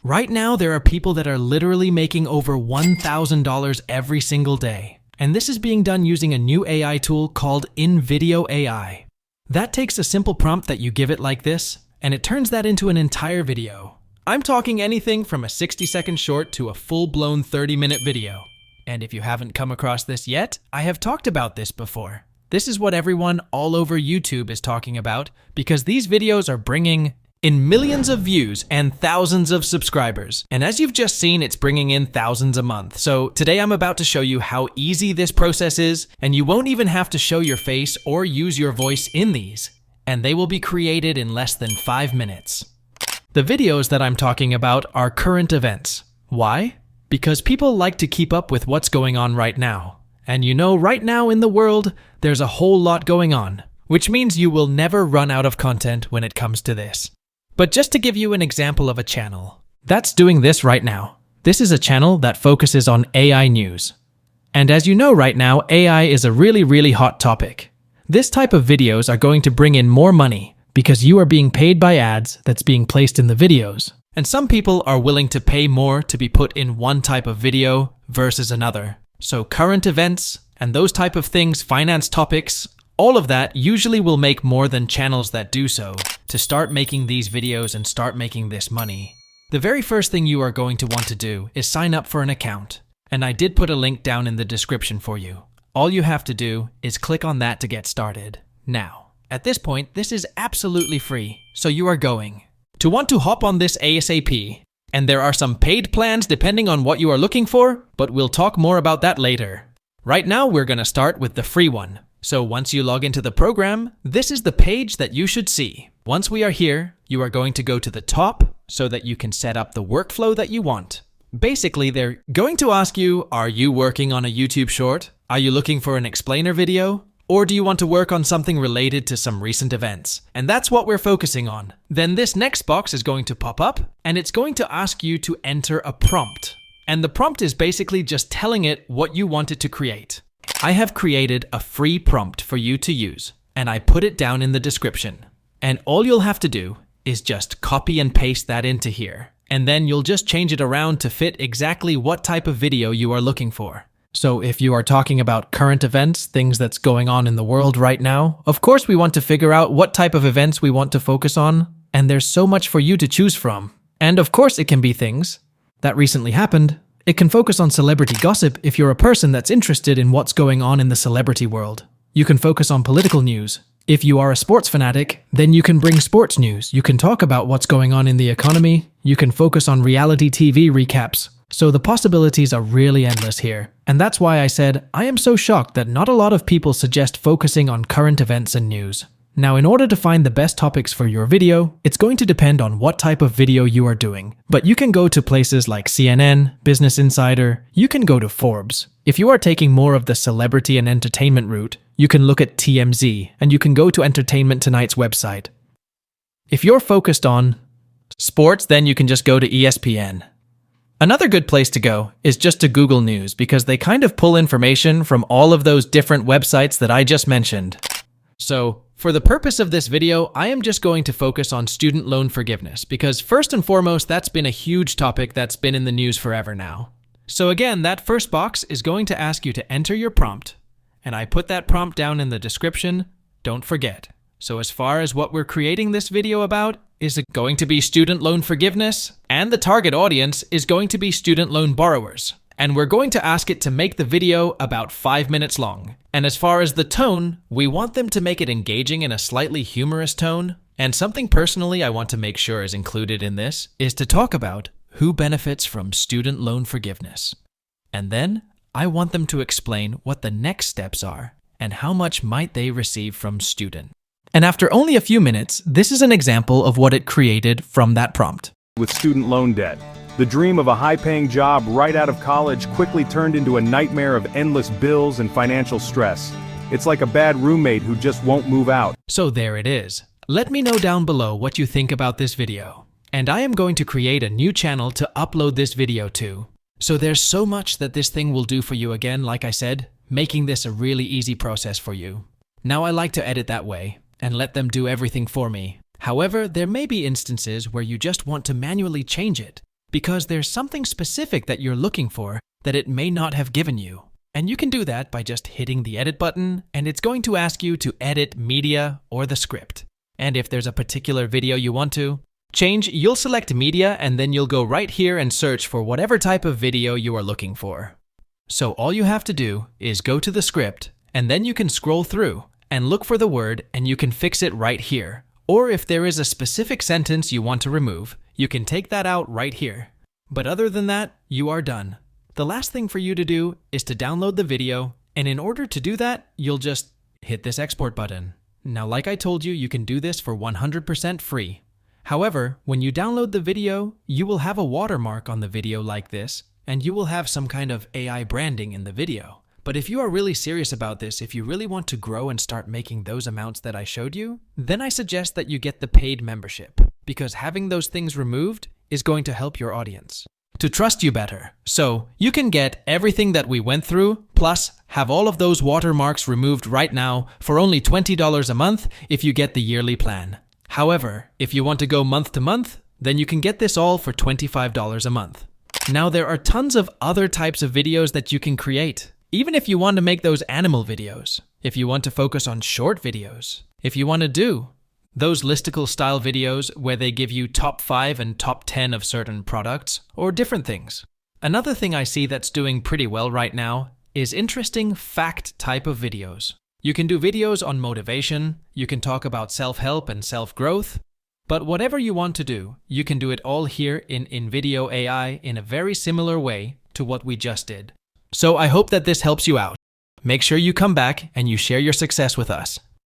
Right now, there are people that are literally making over $1,000 every single day. And this is being done using a new AI tool called invideo AI. That takes a simple prompt that you give it like this, and it turns that into an entire video. I'm talking anything from a 60-second short to a full-blown 30-minute video. And if you haven't come across this yet, I have talked about this before. This is what everyone all over YouTube is talking about because these videos are bringing in millions of views and thousands of subscribers. And as you've just seen, it's bringing in thousands a month. So today I'm about to show you how easy this process is, and you won't even have to show your face or use your voice in these. And they will be created in less than 5 minutes. The videos that I'm talking about are current events. Why? Because people like to keep up with what's going on right now. And you know, right now in the world, there's a whole lot going on, which means you will never run out of content when it comes to this. But just to give you an example of a channel that's doing this right now. This is a channel that focuses on AI news. And as you know right now, AI is a really hot topic. This type of videos are going to bring in more money because you are being paid by ads that's being placed in the videos. And some people are willing to pay more to be put in one type of video versus another. So current events and those type of things, finance topics, all of that usually will make more than channels that do so to start making these videos and start making this money. The very first thing you are going to want to do is sign up for an account. And I did put a link down in the description for you. All you have to do is click on that to get started. Now, at this point, this is absolutely free, so you are going to want to hop on this ASAP. And there are some paid plans depending on what you are looking for, but we'll talk more about that later. Right now, we're going to start with the free one. So once you log into the program, this is the page that you should see. Once we are here, you are going to go to the top so that you can set up the workflow that you want. Basically, they're going to ask you, are you working on a YouTube short? Are you looking for an explainer video? Or do you want to work on something related to some recent events? And that's what we're focusing on. Then this next box is going to pop up, and it's going to ask you to enter a prompt. And the prompt is basically just telling it what you want it to create. I have created a free prompt for you to use, and I put it down in the description. And all you'll have to do is just copy and paste that into here. And then you'll just change it around to fit exactly what type of video you are looking for. So if you are talking about current events, things that's going on in the world right now, of course we want to figure out what type of events we want to focus on, and there's so much for you to choose from. And of course it can be things that recently happened. It can focus on celebrity gossip if you're a person that's interested in what's going on in the celebrity world. You can focus on political news. If you are a sports fanatic, then you can bring sports news. You can talk about what's going on in the economy. You can focus on reality TV recaps. So the possibilities are really endless here. And that's why I said, I am so shocked that not a lot of people suggest focusing on current events and news. Now, in order to find the best topics for your video, it's going to depend on what type of video you are doing. But you can go to places like CNN, Business Insider, you can go to Forbes. If you are taking more of the celebrity and entertainment route, you can look at TMZ, and you can go to Entertainment Tonight's website. If you're focused on sports, then you can just go to ESPN. Another good place to go is just to Google News because they kind of pull information from all of those different websites that I just mentioned. So, for the purpose of this video, I am just going to focus on student loan forgiveness because first and foremost, that's been a huge topic that's been in the news forever now. So again, that first box is going to ask you to enter your prompt, and I put that prompt down in the description, don't forget. So as far as what we're creating this video about, is it going to be student loan forgiveness? And the target audience is going to be student loan borrowers. And we're going to ask it to make the video about 5 minutes long. And as far as the tone, we want them to make it engaging in a slightly humorous tone. And something personally I want to make sure is included in this is to talk about who benefits from student loan forgiveness. And then I want them to explain what the next steps are and how much might they receive from student. And after only a few minutes, this is an example of what it created from that prompt. With student loan debt, the dream of a high-paying job right out of college quickly turned into a nightmare of endless bills and financial stress. It's like a bad roommate who just won't move out. So there it is. Let me know down below what you think about this video. And I am going to create a new channel to upload this video to. So there's so much that this thing will do for you again, like I said, making this a really easy process for you. Now I like to edit that way and let them do everything for me. However, there may be instances where you just want to manually change it because there's something specific that you're looking for that it may not have given you. And you can do that by just hitting the edit button, and it's going to ask you to edit media or the script. And if there's a particular video you want to change, you'll select media and then you'll go right here and search for whatever type of video you are looking for. So all you have to do is go to the script, and then you can scroll through and look for the word, and you can fix it right here. Or if there is a specific sentence you want to remove, you can take that out right here. But other than that, you are done. The last thing for you to do is to download the video, and in order to do that, you'll just hit this export button. Now, like I told you, you can do this for 100% free. However, when you download the video, you will have a watermark on the video like this, and you will have some kind of AI branding in the video. But if you are really serious about this, if you really want to grow and start making those amounts that I showed you, then I suggest that you get the paid membership, because having those things removed is going to help your audience to trust you better. So you can get everything that we went through, plus have all of those watermarks removed right now for only $20 a month if you get the yearly plan. However, if you want to go month to month, then you can get this all for $25 a month. Now, there are tons of other types of videos that you can create. Even if you want to make those animal videos, if you want to focus on short videos, if you want to do those listicle style videos where they give you top 5 and top 10 of certain products or different things. Another thing I see that's doing pretty well right now is interesting fact type of videos. You can do videos on motivation, you can talk about self-help and self-growth, but whatever you want to do, you can do it all here in InVideo AI in a very similar way to what we just did. So I hope that this helps you out. Make sure you come back and you share your success with us.